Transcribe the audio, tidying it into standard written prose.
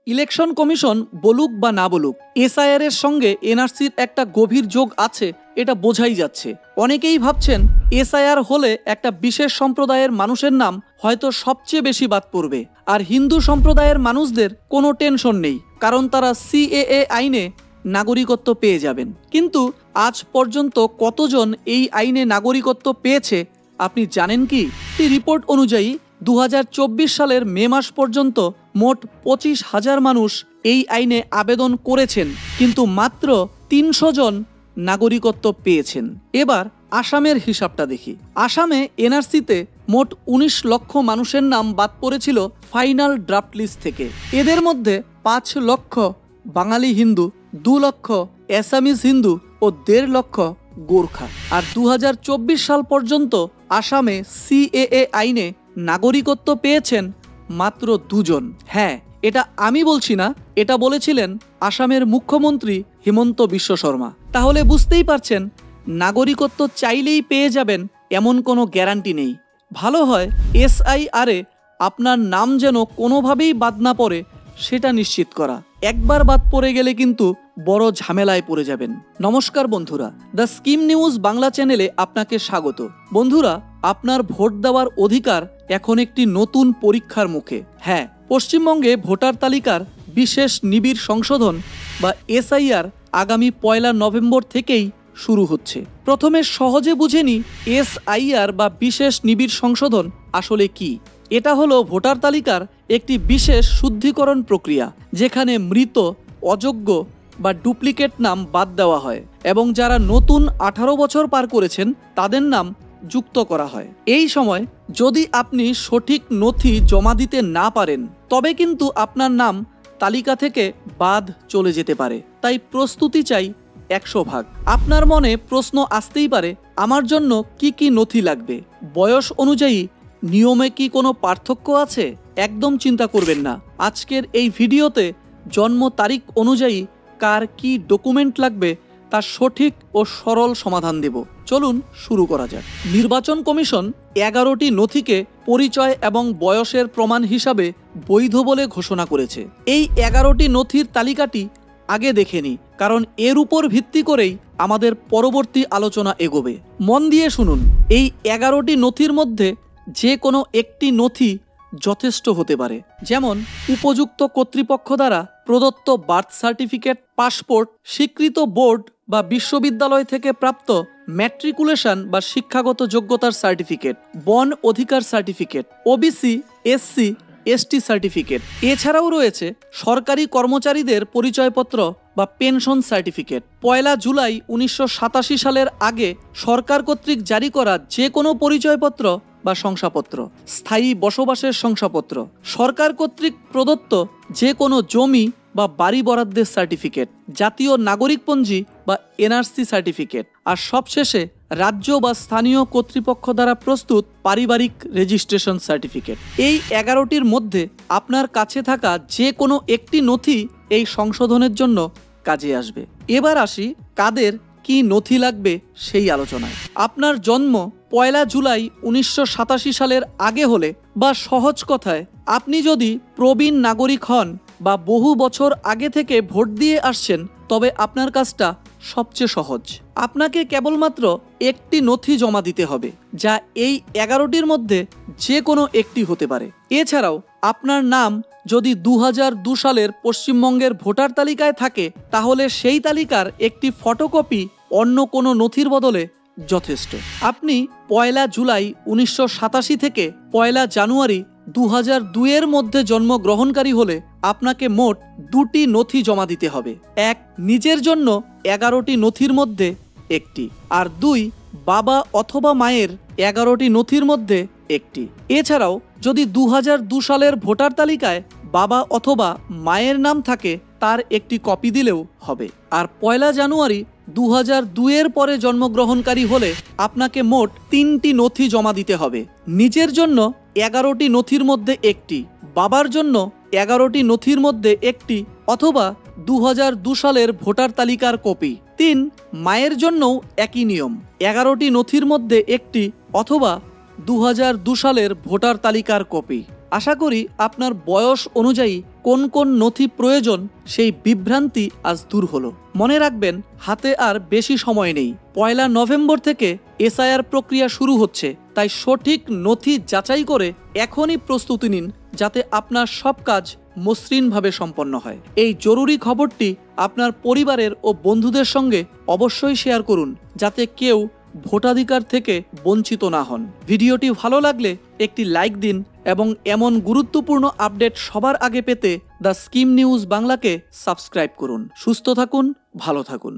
Election commission বলুক বা না বলুক, এসআইআর এর সঙ্গে এনআরসির একটা গভীর যোগ আছে, এটা বোঝাই যাচ্ছে। অনেকেই ভাবছেন এসআইআর হলে একটা বিশেষ সম্প্রদায়ের মানুষের নাম হয়তো সবচেয়ে বেশি বাদ পড়বে, আর হিন্দু সম্প্রদায়ের মানুষদের কোনো টেনশন নেই, কারণ তারা সিএএ আইনে নাগরিকত্ব পেয়ে যাবেন। কিন্তু আজ পর্যন্ত কতজন এই আইনে নাগরিকত্ব পেয়েছে আপনি জানেন কি? এই রিপোর্ট অনুযায়ী 2024 সালের মে মাস পর্যন্ত মোট 25,000 মানুষ এই আইনে আবেদন করেছেন, কিন্তু মাত্র 300 জন নাগরিকত্ব পেয়েছেন। এবার আসামের হিসাবটা দেখি। আসামে এনআরসিতে মোট 19 লক্ষ মানুষের নাম বাদ পড়েছিল ফাইনাল ড্রাফট লিস্ট থেকে। এদের মধ্যে 5 লক্ষ বাঙালি হিন্দু, 2 লক্ষ অ্যাসামিজ হিন্দু ও 1.5 লক্ষ গোর্খা। আর 2024 সাল পর্যন্ত আসামে সিএএ আইনে নাগরিকত্ব পেয়েছেন মাত্র 2 জন। হ্যাঁ, এটা আমি বলছি না, এটা বলেছিলেন আসামের মুখ্যমন্ত্রী হিমন্ত বিশ্ব শর্মা। তাহলে বুঝতেই পারছেন, নাগরিকত্ব চাইলেই পেয়ে যাবেন এমন কোনো গ্যারান্টি নেই। ভালো হয় এসআইআরে আপনার নাম যেন কোনোভাবেই বাদ না পড়ে সেটা নিশ্চিত করা। একবার বাদ পড়ে গেলে কিন্তু বড় ঝামেলায় পড়ে যাবেন। নমস্কার বন্ধুরা, দ্য স্কিম নিউজ বাংলা চ্যানেলে আপনাকে স্বাগত। বন্ধুরা, আপনার ভোট দেওয়ার অধিকার এখন একটি নতুন পরীক্ষার মুখে। হ্যাঁ, পশ্চিমবঙ্গে ভোটার তালিকার বিশেষ নিবিড় সংশোধন বা এসআইআর আগামী 1 নভেম্বর থেকেই শুরু হচ্ছে। প্রথমে সহজে বুঝে নিই এসআইআর বা বিশেষ নিবিড় সংশোধন আসলে কি। এটা হলো ভোটার তালিকার একটি বিশেষ শুদ্ধিকরণ প্রক্রিয়া, যেখানে মৃত, অযোগ্য বা ডুপ্লিকেট নাম বাদ দেওয়া হয় এবং যারা নতুন 18 বছর পার করেছেন তাদের নাম যুক্ত করা হয়। এই সময় যদি আপনি সঠিক নথি জমা দিতে না পারেন, তবে কিন্তু আপনার নাম তালিকা থেকে বাদ চলে যেতে পারে। তাই প্রস্তুতি চাই 100 ভাগ। আপনার মনে প্রশ্ন আসতেই পারে, আমার জন্য কি কি নথি লাগবে? বয়স অনুযায়ী নিয়মে কি কোনো পার্থক্য আছে? একদম চিন্তা করবেন না। আজকের এই ভিডিওতে জন্ম তারিখ অনুযায়ী কার কি ডকুমেন্ট লাগবে তার সঠিক ও সরল সমাধান দেব। চলুন শুরু করা যাক। নির্বাচন কমিশন 11টি নথিকে পরিচয় এবং বয়সের প্রমাণ হিসাবে বৈধ বলে ঘোষণা করেছে। এই 11টি নথির তালিকাটি আগে দেখে নিই, কারণ এর উপর ভিত্তি করেই আমাদের পরবর্তী আলোচনা এগোবে। মন দিয়ে শুনুন। এই 11টি নথির মধ্যে যে কোনো একটি নথি যথেষ্ট হতে পারে, যেমন উপযুক্ত কর্তৃপক্ষ দ্বারা প্রদত্ত বার্থ সার্টিফিকেট, পাসপোর্ট, স্বীকৃত বোর্ড বা বিশ্ববিদ্যালয় থেকে প্রাপ্ত ম্যাট্রিকুলেশন বা শিক্ষাগত যোগ্যতার সার্টিফিকেট, বন অধিকার certificate, OBC, SC, ST certificate. এছাড়াও রয়েছে সরকারি কর্মচারীদের পরিচয়পত্র বা পেনশন সার্টিফিকেট। 1 জুলাই 1987 সালের আগে সরকার কর্তৃক জারি করা যে কোনো পরিচয়পত্র বা শংসাপত্র, স্থায়ী বসবাসের শংসাপত্র, সরকার কর্তৃক প্রদত্ত যে কোনো জমি বা বাড়ি বরাদ্দের সার্টিফিকেট, জাতীয় নাগরিকপঞ্জি বা এনআরসি সার্টিফিকেট, আর সবশেষে রাজ্য বা স্থানীয় কর্তৃপক্ষ দ্বারা প্রস্তুত পারিবারিক রেজিস্ট্রেশন সার্টিফিকেট। এই 11টির মধ্যে আপনার কাছে থাকা যে কোনো একটি নথি এই সংশোধনের জন্য কাজে আসবে। এবার আসি কাদের কি নথি লাগবে সেই আলোচনায়। আপনার জন্ম 1 জুলাই 1987 সালের আগে হলে, বা সহজ কথায় আপনি যদি প্রবীণ নাগরিক হন বা বহু বছর আগে থেকে ভোট দিয়ে আসছেন, তবে আপনার কাজটা সবচেয়ে সহজ। আপনাকে কেবলমাত্র একটি নথি জমা দিতে হবে, যা এই 11টির মধ্যে যে কোনো একটি হতে পারে। এছাড়াও আপনার নাম যদি 2002 সালের পশ্চিমবঙ্গের ভোটার তালিকায় থাকে, তাহলে সেই তালিকার একটি ফটোকপি অন্য কোনো নথির বদলে যথেষ্ট। আপনি 1 জুলাই 1987 থেকে 1 জানুয়ারি 2002 এর মধ্যে জন্মগ্রহণকারী হলে আপনাকে মোট 2টি নথি জমা দিতে হবে। 1, নিজের জন্য 11টি নথির মধ্যে একটি, আর 2, বাবা অথবা মায়ের 11টি নথির মধ্যে একটি। এছাড়াও যদি 2002 সালের ভোটার তালিকায় বাবা অথবা মায়ের নাম থাকে, তার একটি কপি দিলেও হবে। আর 1 জানুয়ারি 2002 এর পরে জন্মগ্রহণকারী হলে আপনাকে মোট 3টি নথি জমা দিতে হবে। নিজের জন্য 11টি নথির মধ্যে একটি, বাবার জন্য 11টি নথির মধ্যে একটি অথবা 2002 সালের ভোটার তালিকার কপি। 3, মায়ের জন্যও একই নিয়ম, 11টি নথির মধ্যে একটি অথবা 2002 সালের ভোটার তালিকার কপি। আশা করি আপনার বয়স অনুযায়ী কোন কোন নথি প্রয়োজন সেই বিভ্রান্তি আজ দূর হলো। মনে রাখবেন, হাতে আর বেশি সময় নেই। 1 নভেম্বর থেকে এসআইআর প্রক্রিয়া শুরু হচ্ছে, তাই সঠিক নথি যাচাই করে এখনই প্রস্তুতি নিন, যাতে আপনার সব কাজ মসৃণভাবে সম্পন্ন হয়। এই জরুরি খবরটি আপনার পরিবারের ও বন্ধুদের সঙ্গে অবশ্যই শেয়ার করুন, যাতে কেউ ভোটাধিকার থেকে বঞ্চিত না হন। ভিডিওটি ভালো লাগলে একটি লাইক দিন এবং এমন গুরুত্বপূর্ণ আপডেট সবার আগে পেতে দ্য স্কিম নিউজ বাংলাকে সাবস্ক্রাইব করুন। সুস্থ থাকুন, ভালো থাকুন।